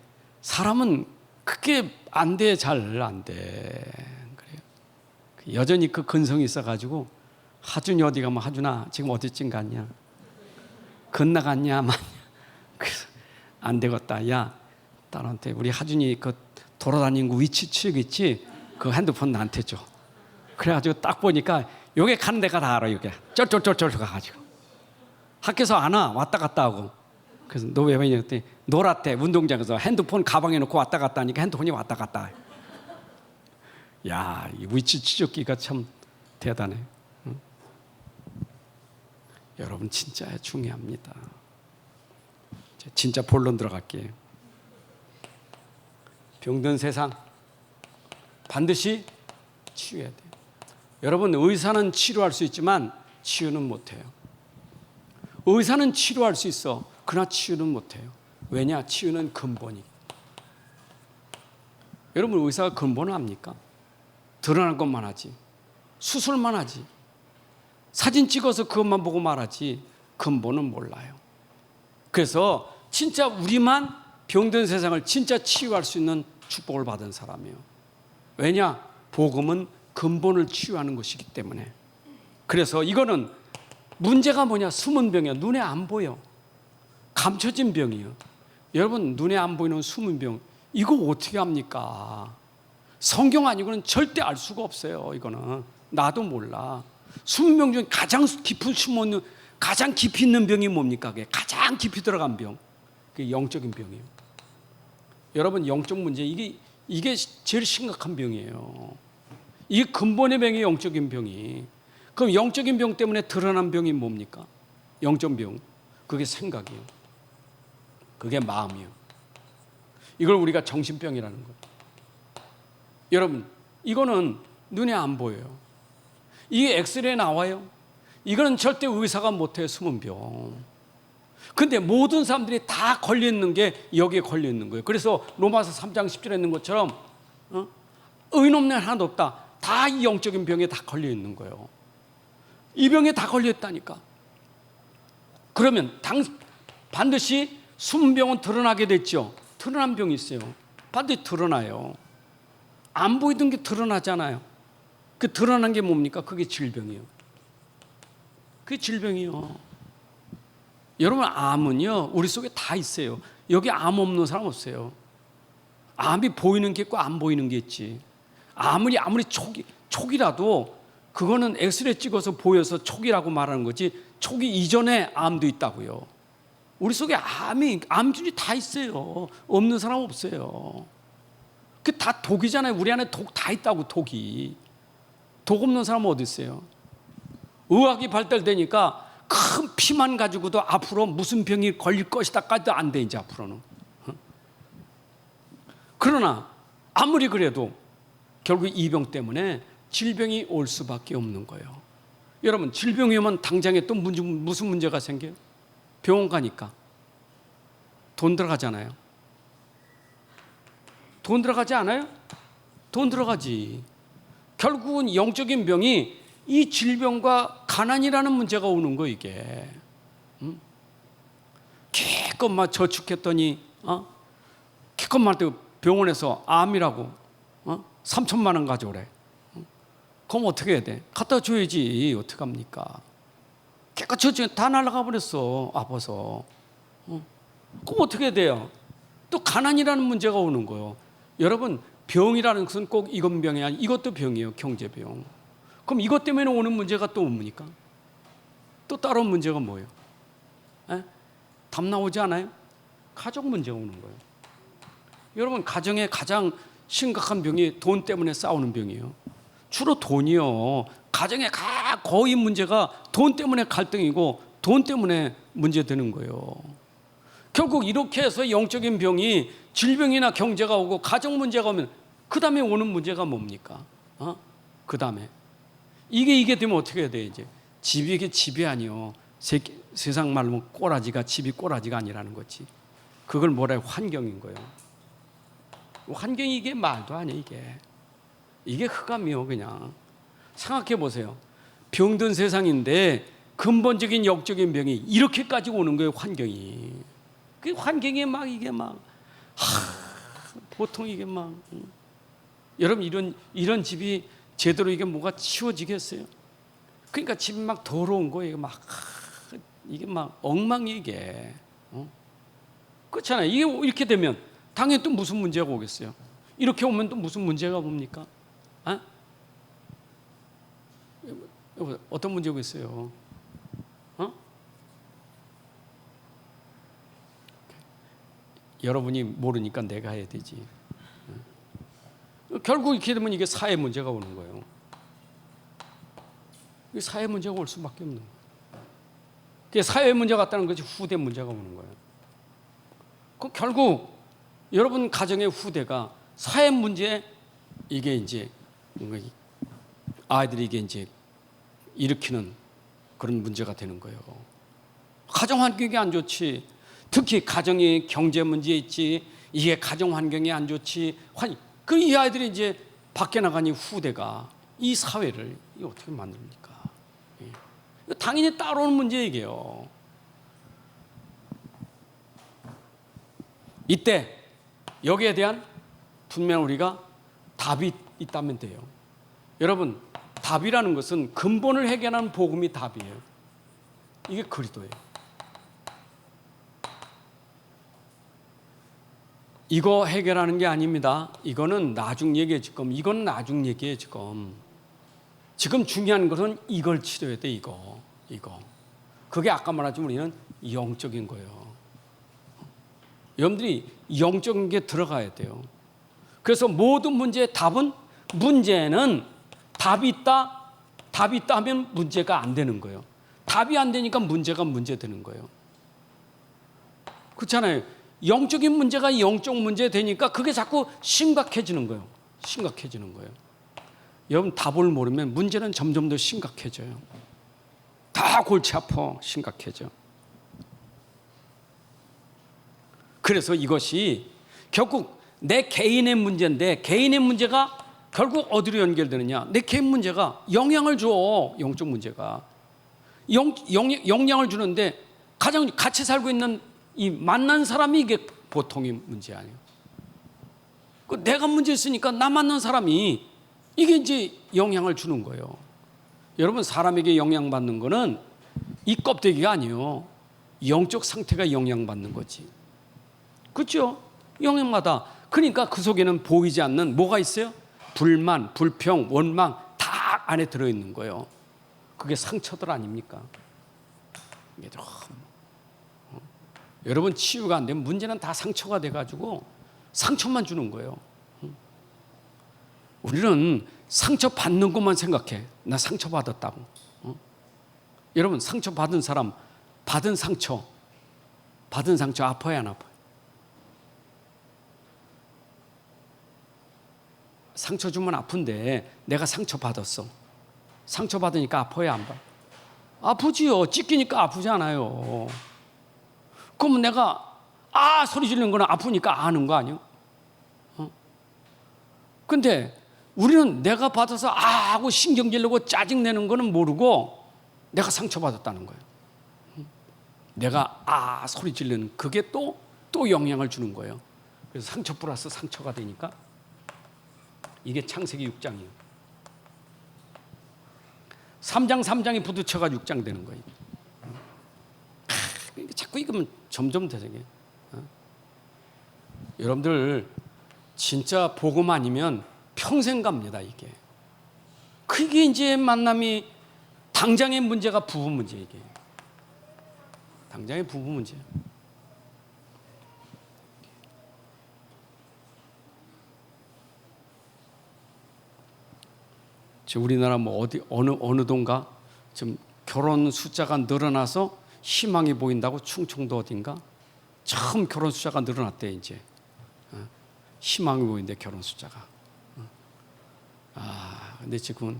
사람은 그게 안 돼, 잘 안 돼. 그래요. 여전히 그 근성이 있어가지고 하준이 어디 가면 하준아 지금 어디쯤 갔냐? 건너갔냐? 마냐? 그래서 안 되겠다. 야, 딸한테 우리 하준이 그 돌아다니는 거 위치 추적 있지? 그 핸드폰 나한테 줘. 그래가지고 딱 보니까 요게 가는 데가 다 알아. 요게 쫄쫄쫄쫄 가가지고 학교에서 안 와. 왔다 갔다 하고. 그래서 너 왜 왔냐 했더니 놀았대. 운동장에서 핸드폰 가방에 놓고 왔다 갔다 하니까 핸드폰이 왔다 갔다. 야, 이 위치 추적기가 참 대단해. 응? 여러분 진짜 중요합니다. 진짜 본론 들어갈게요. 병든 세상 반드시 치유해야 돼요. 여러분 의사는 치료할 수 있지만 치유는 못해요. 의사는 치료할 수 있어. 그러나 치유는 못해요. 왜냐? 치유는 근본이. 여러분 의사가 근본을 압니까? 드러난 것만 하지. 수술만 하지. 사진 찍어서 그것만 보고 말하지 근본은 몰라요. 그래서 진짜 우리만 병든 세상을 진짜 치유할 수 있는 축복을 받은 사람이에요. 왜냐? 복음은 근본을 치유하는 것이기 때문에. 그래서 이거는 문제가 뭐냐? 숨은 병이야. 눈에 안 보여. 감춰진 병이에요. 여러분 눈에 안 보이는 숨은 병 이거 어떻게 합니까? 성경 아니고는 절대 알 수가 없어요. 이거는 나도 몰라. 숨은 병 중에 가장 깊은 숨어있는 가장 깊이 있는 병이 뭡니까? 그게 가장 깊이 들어간 병. 그게 영적인 병이에요. 여러분 영적 문제 이게 제일 심각한 병이에요. 이게 근본의 병이 영적인 병이. 그럼 영적인 병 때문에 드러난 병이 뭡니까? 영적 병. 그게 생각이에요. 그게 마음이에요. 이걸 우리가 정신병이라는 거예요. 여러분 이거는 눈에 안 보여요. 이게 엑스레이에 나와요. 이거는 절대 의사가 못해요. 숨은 병. 근데 모든 사람들이 다 걸려있는 게 여기에 걸려있는 거예요. 그래서 로마서 3장 10절에 있는 것처럼 의인없는 하나도 없다. 다 이 영적인 병에 다 걸려있는 거예요. 이 병에 다 걸려있다니까. 그러면 반드시 숨은 병은 드러나게 됐죠. 드러난 병이 있어요. 반드시 드러나요. 안 보이던 게 드러나잖아요. 그 드러난 게 뭡니까? 그게 질병이에요. 그게 질병이에요. 여러분 암은요 우리 속에 다 있어요. 여기 암 없는 사람 없어요. 암이 보이는 게 있고 안 보이는 게 있지. 아무리 촉이라도 그거는 엑스레이 찍어서 보여서 촉이라고 말하는 거지 촉이 이전에 암도 있다고요. 우리 속에 암균이 다 있어요. 없는 사람 없어요. 그 다 독이잖아요. 우리 안에 독 다 있다고. 독이. 독 없는 사람은 어디 있어요? 의학이 발달되니까 큰 피만 가지고도 앞으로 무슨 병이 걸릴 것이다까지도 안 돼 이제 앞으로는. 그러나 아무리 그래도 결국 이 병 때문에 질병이 올 수밖에 없는 거예요. 여러분 질병이 오면 당장에 또 무슨 문제가 생겨요? 병원 가니까 돈 들어가잖아요. 돈 들어가지 않아요? 돈 들어가지. 결국은 영적인 병이 이 질병과 가난이라는 문제가 오는 거 이게. 기껏 막 저축했더니 기껏 말 때 병원에서 암이라고 3천만 원 가져오래. 그럼 어떻게 해야 돼? 갖다 줘야지. 어떡합니까? 기껏 저축 다 날아가 버렸어. 아파서. 그럼 어떻게 돼요? 또 가난이라는 문제가 오는 거예요. 여러분, 병이라는 것은 꼭 이건 병이 아니, 이것도 병이에요. 경제병. 그럼 이것 때문에 오는 문제가 또 뭡니까? 또 다른 문제가 뭐예요? 에? 답 나오지 않아요? 가족 문제가 오는 거예요. 여러분, 가정의 가장 심각한 병이 돈 때문에 싸우는 병이에요. 주로 돈이요. 가정의 거의 문제가 돈 때문에 갈등이고 돈 때문에 문제되는 거예요. 결국 이렇게 해서 영적인 병이 질병이나 경제가 오고 가정 문제가 오면 그 다음에 오는 문제가 뭡니까? 그 다음에 이게 되면 어떻게 해야 돼? 이제 집이 이게 집이 아니요. 세상 말로 꼬라지가 집이 꼬라지가 아니라는 거지. 그걸 뭐라 해요? 환경인 거예요. 환경이 이게 말도 아니에요. 이게 흑암이요. 그냥 생각해 보세요. 병든 세상인데 근본적인 영적인 병이 이렇게까지 오는 거예요. 환경이. 그 환경이 막 이게 막 보통 이게 막 여러분 이런 집이 제대로 이게 뭐가 치워지겠어요? 그러니까 집이 막 더러운 거예요. 이게 막 엉망이 이게. 그렇잖아요. 이게 이렇게 되면 당연히 또 무슨 문제가 오겠어요? 이렇게 오면 또 무슨 문제가 옵니까? 어떤 문제가 있어요? 여러분이 모르니까 내가 해야 되지. 결국 이렇게 되면 이게 사회 문제가 오는 거예요. 사회 문제가 올 수밖에 없는 거예요. 사회 문제가 왔다는 것이 후대 문제가 오는 거예요. 결국 여러분 가정의 후대가 사회 문제 이게 이제 아이들이 이게 이제 일으키는 그런 문제가 되는 거예요. 가정 환경이 안 좋지. 특히 가정이 경제 문제 있지. 이게 가정 환경이 안 좋지. 이 아이들이 이제 밖에 나가니 후대가 이 사회를 어떻게 만듭니까? 당연히 따라오는 문제이게요. 이때 여기에 대한 분명 우리가 답이 있다면 돼요. 여러분, 답이라는 것은 근본을 해결하는 복음이 답이에요. 이게 그리스도예요. 이거 해결하는 게 아닙니다. 이거는 나중 얘기예요. 이건 나중 얘기예요. 지금 중요한 것은 이걸 치료해야 돼. 이거. 그게 아까 말했지만 우리는 영적인 거예요. 여러분들이 영적인 게 들어가야 돼요. 그래서 모든 문제의 답은 문제는 답이 있다 하면 문제가 안 되는 거예요. 답이 안 되니까 문제가 문제되는 거예요. 그렇잖아요. 영적인 문제가 영적 문제 되니까 그게 자꾸 심각해지는 거예요. 여러분 답을 모르면 문제는 점점 더 심각해져요. 다 골치 아파 심각해져. 그래서 이것이 결국 내 개인의 문제인데 개인의 문제가 결국 어디로 연결되느냐? 내 개인 문제가 영향을 줘. 영적 문제가 영향을 주는데 가장 같이 살고 있는 이 만난 사람이 이게 보통의 문제 아니에요. 내가 문제 있으니까 나 만난 사람이 이게 이제 영향을 주는 거예요. 여러분 사람에게 영향받는 거는 이 껍데기가 아니에요. 영적 상태가 영향받는 거지. 그렇죠? 영향마다. 그러니까 그 속에는 보이지 않는 뭐가 있어요? 불만, 불평, 원망 다 안에 들어있는 거예요. 그게 상처들 아닙니까? 이게 여러분 치유가 안 되면 문제는 다 상처가 돼가지고 상처만 주는 거예요. 우리는 상처 받는 것만 생각해. 나 상처 받았다고. 여러분 상처 받은 사람 받은 상처 아파요 안 아파요? 상처 주면 아픈데 내가 상처 받았어. 상처 받으니까 아파요 안 아파요? 아프지요. 찢기니까 아프잖아요. 그럼 내가 소리 지르는 거는 아프니까 아는 거 아니에요? 근데 우리는 내가 받아서 하고 신경 지르고 짜증내는 거는 모르고 내가 상처받았다는 거예요. 내가 소리 지르는 그게 또 영향을 주는 거예요. 그래서 상처 플러스 상처가 되니까 이게 창세기 6장이에요. 3장 3장이 부딪혀가 6장 되는 거예요. 자꾸 이거면 점점 되게. 여러분들 진짜 복음 아니면 평생 갑니다 이게. 그게 이제 만남이 당장의 문제가 부부 문제 이게. 당장의 부부 문제. 지금 우리나라 뭐 어디 어느 동가 지금 결혼 숫자가 늘어나서 희망이 보인다고 충청도 어딘가 처음 결혼 숫자가 늘어났대 이제. 희망이 보인대 결혼 숫자가. 근데 지금은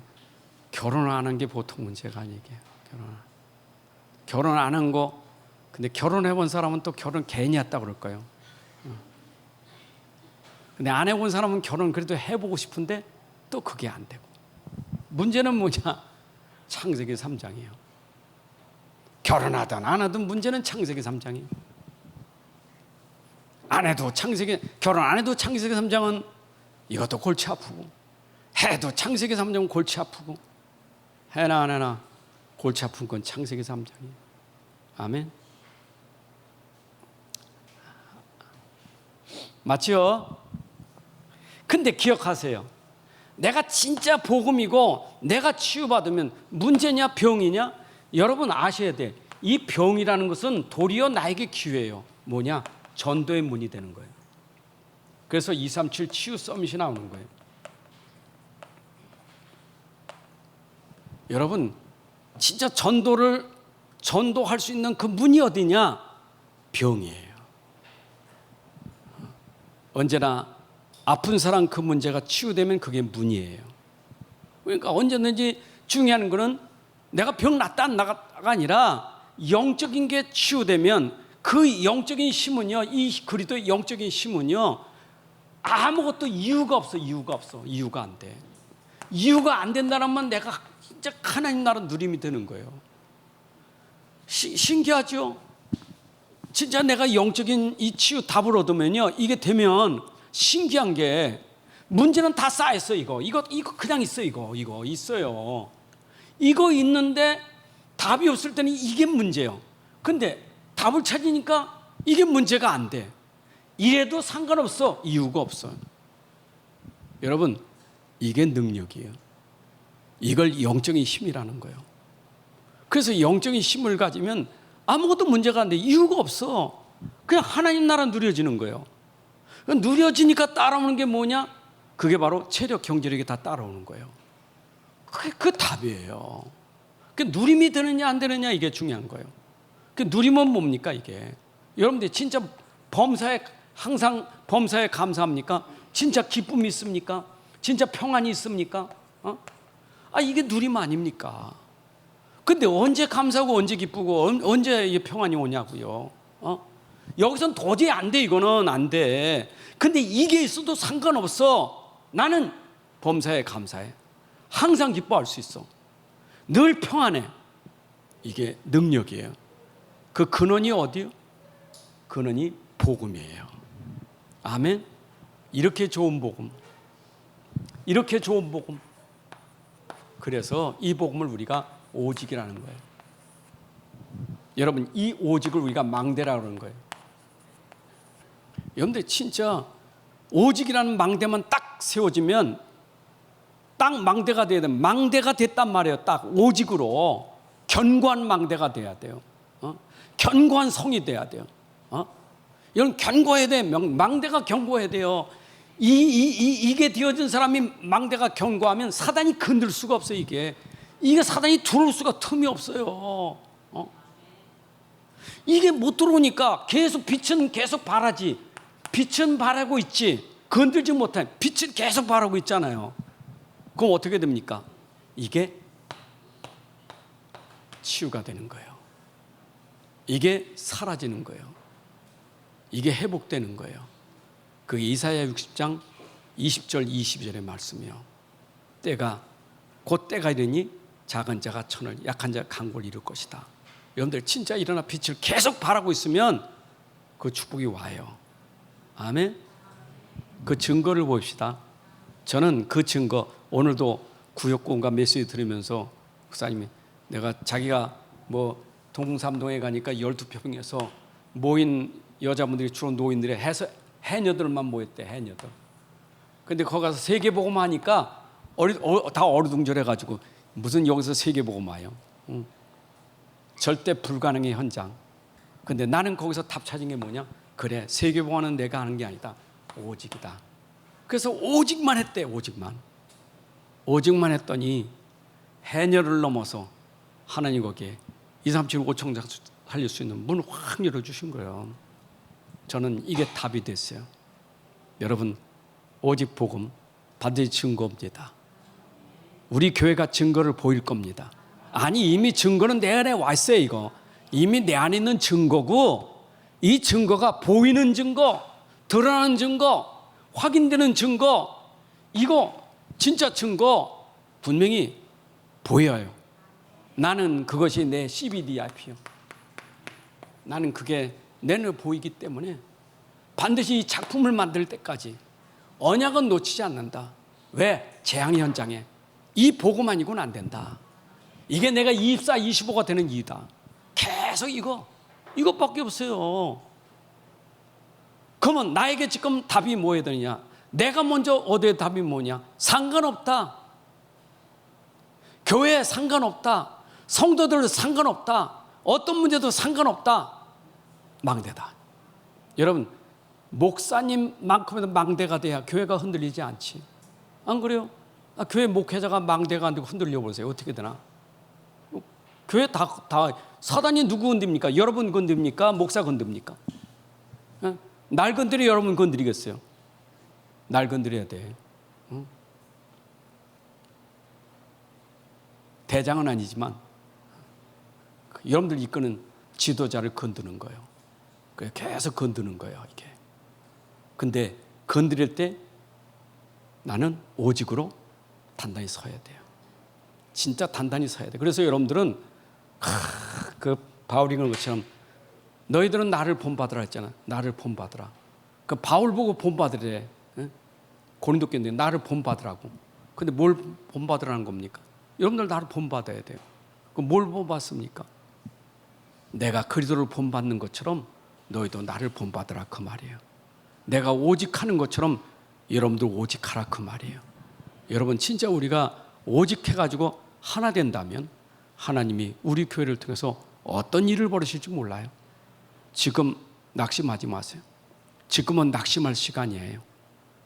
결혼 안 한 게 보통 문제가 아니게. 결혼 안 한 거. 근데 결혼해 본 사람은 또 결혼 괜히 했다 그럴 거예요. 근데 안 해본 사람은 결혼 그래도 해보고 싶은데 또 그게 안 되고. 문제는 뭐냐? 창세기 3장이에요. 결혼하든 안 하든 문제는 창세기 3장이에요. 결혼 안 해도 창세기 3장은 이것도 골치 아프고, 해도 창세기 3장은 골치 아프고, 해나 안 해나 골치 아픈 건 창세기 3장이에요. 아멘. 맞죠? 근데 기억하세요. 내가 진짜 복음이고 내가 치유받으면 문제냐 병이냐? 여러분 아셔야 돼. 이 병이라는 것은 도리어 나에게 기회예요. 뭐냐? 전도의 문이 되는 거예요. 그래서 237 치유 서밋이 나오는 거예요. 여러분 진짜 전도할 수 있는 그 문이 어디냐? 병이에요. 언제나 아픈 사람 그 문제가 치유되면 그게 문이에요. 그러니까 언제든지 중요한 거는 내가 병 낫다 안 나가가 아니라 영적인 게 치유되면 그 영적인 힘은요, 이 그리스도의 영적인 힘은요, 아무것도 이유가 없어. 이유가 안 돼. 이유가 안 된다는 건 내가 진짜 하나님 나라 누림이 되는 거예요. 신기하죠? 진짜 내가 영적인 이 치유 답을 얻으면요, 이게 되면 신기한 게 문제는 다 쌓였어. 이거 그냥 있어. 이거 있어요. 이거 있는데 답이 없을 때는 이게 문제예요. 근데 답을 찾으니까 이게 문제가 안 돼. 이래도 상관없어. 이유가 없어. 여러분 이게 능력이에요. 이걸 영적인 힘이라는 거예요. 그래서 영적인 힘을 가지면 아무것도 문제가 안 돼. 이유가 없어. 그냥 하나님 나라 누려지는 거예요. 누려지니까 따라오는 게 뭐냐? 그게 바로 체력, 경제력이 다 따라오는 거예요. 그게 그 답이에요. 그 누림이 되느냐 안 되느냐 이게 중요한 거예요. 그 누림은 뭡니까 이게? 여러분들 진짜 항상 범사에 감사합니까? 진짜 기쁨이 있습니까? 진짜 평안이 있습니까? 이게 누림 아닙니까? 근데 언제 감사하고 언제 기쁘고 언제 평안이 오냐고요? 여기선 도저히 안 돼. 이거는 안 돼. 근데 이게 있어도 상관없어. 나는 범사에 감사해. 항상 기뻐할 수 있어. 늘 평안해. 이게 능력이에요. 그 근원이 어디요? 근원이 복음이에요. 아멘. 이렇게 좋은 복음. 그래서 이 복음을 우리가 오직이라는 거예요. 여러분 이 오직을 우리가 망대라고 하는 거예요. 여러분들 진짜 오직이라는 망대만 딱 세워지면 딱 망대가 돼야 돼요. 망대가 됐단 말이에요. 딱 오직으로 견고한 망대가 돼야 돼요. 견고한 성이 돼야 돼요. 여러분 견고해야 돼요. 망대가 견고해야 돼요. 이게 되어진 사람이 망대가 견고하면 사단이 건들 수가 없어요. 이게 사단이 들어올 수가 틈이 없어요. 이게 못 들어오니까 계속 빛은 계속 발하지. 빛은 발하고 있지. 건들지 못해. 빛은 계속 발하고 있잖아요. 그럼 어떻게 됩니까? 이게 치유가 되는 거예요. 이게 사라지는 거예요. 이게 회복되는 거예요. 그 이사야 60장 20절 22절의 말씀이요. 곧 때가 이르니 작은 자가 천을 약한 자가 강고를 이룰 것이다. 여러분들 진짜 일어나 빛을 계속 발하고 있으면 그 축복이 와요. 아멘. 그 증거를 봅시다. 저는 그 증거 오늘도 구역구원과 메시지 들으면서 목사님이 자기가 뭐 동삼동에 가니까 12평에서 모인 여자분들이 주로 노인들이 해서 해녀들만 모였대. 해녀들. 근데 거기 가서 세계복음 하니까 다 어리둥절해가지고 무슨 여기서 세계복음 와요. 절대 불가능의 현장. 근데 나는 거기서 답 찾은 게 뭐냐? 그래, 세계복음은 내가 하는 게 아니다. 오직이다. 그래서 오직만 했대. 오직만 했더니 해녀를 넘어서 하나님 거기에 2, 3, 7, 5천 살릴 수 있는 문을 확 열어주신 거예요. 저는 이게 답이 됐어요. 여러분, 오직 복음 반드시 증거입니다. 우리 교회가 증거를 보일 겁니다. 아니, 이미 증거는 내 안에 와 있어요. 이거 이미 내 안에 있는 증거고, 이 증거가 보이는 증거, 드러나는 증거, 확인되는 증거, 이거 진짜 증거 분명히 보여요. 나는 그것이 내 CBDIP요. 나는 그게 내 눈에 보이기 때문에 반드시 이 작품을 만들 때까지 언약은 놓치지 않는다. 왜? 재앙 현장에 이 복음 아니고는 안 된다. 이게 내가 24, 25가 되는 이유다. 계속 이것밖에 없어요. 그러면 나에게 지금 답이 뭐해야 되느냐? 내가 먼저 얻어야 답이 뭐냐? 상관없다. 교회에 상관없다. 성도들 상관없다. 어떤 문제도 상관없다. 망대다. 여러분, 목사님만큼은 망대가 돼야 교회가 흔들리지 않지. 안 그래요? 교회 목회자가 망대가 안 되고 흔들려 보세요. 어떻게 되나? 교회 다 사단이 누구 건듭니까? 여러분 건듭니까? 목사 건듭니까? 날 건드려 여러분 건드리겠어요? 날 건드려야 돼. 대장은 아니지만 여러분들 이끄는 지도자를 건드는 거예요. 계속 건드는 거예요, 이게. 근데 건드릴 때 나는 오직으로 단단히 서야 돼요. 진짜 단단히 서야 돼요. 그래서 여러분들은 그 바울이 그런 것처럼 너희들은 나를 본받으라 했잖아. 나를 본받으라. 그 바울 보고 본받으래. 고린도 교인들 나를 본받으라고. 근데 뭘 본받으라는 겁니까? 여러분들 나를 본받아야 돼요. 그럼 뭘 본받습니까? 내가 그리스도를 본받는 것처럼 너희도 나를 본받으라 그 말이에요. 내가 오직하는 것처럼 여러분도 오직하라 그 말이에요. 여러분, 진짜 우리가 오직해가지고 하나 된다면 하나님이 우리 교회를 통해서 어떤 일을 벌이실지 몰라요. 지금 낙심하지 마세요. 지금은 낙심할 시간이에요.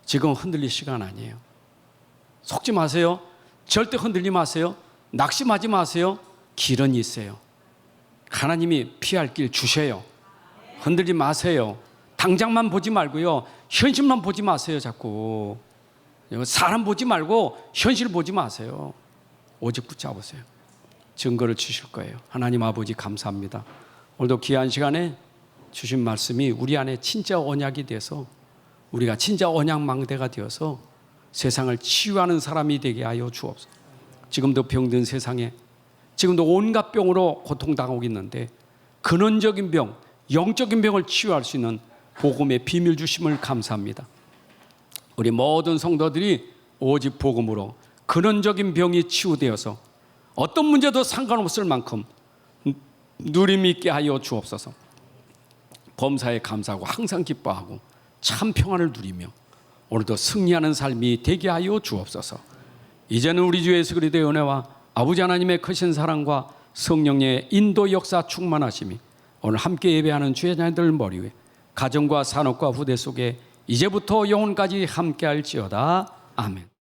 지금 흔들릴 시간 아니에요. 속지 마세요. 절대 흔들리지 마세요. 낙심하지 마세요. 길은 있어요. 하나님이 피할 길 주셔요. 흔들지 마세요. 당장만 보지 말고요. 현실만 보지 마세요. 자꾸 사람 보지 말고 현실 보지 마세요. 오직 붙잡으세요. 증거를 주실 거예요. 하나님 아버지 감사합니다. 오늘도 귀한 시간에 주신 말씀이 우리 안에 진짜 언약이 돼서 우리가 진짜 언약 망대가 되어서 세상을 치유하는 사람이 되게 하여 주옵소서. 지금도 병든 세상에 지금도 온갖 병으로 고통당하고 있는데 근원적인 병, 영적인 병을 치유할 수 있는 복음의 비밀 주심을 감사합니다. 우리 모든 성도들이 오직 복음으로 근원적인 병이 치유되어서 어떤 문제도 상관없을 만큼 누림 있게 하여 주옵소서. 범사에 감사하고 항상 기뻐하고 참 평안을 누리며 오늘도 승리하는 삶이 되게 하여 주옵소서. 이제는 우리 주 예수 그리스도의 은혜와 아버지 하나님의 크신 사랑과 성령의 인도 역사 충만하심이 오늘 함께 예배하는 주의 자녀들 머리 위에 가정과 산업과 후대 속에 이제부터 영혼까지 함께할지어다. 아멘.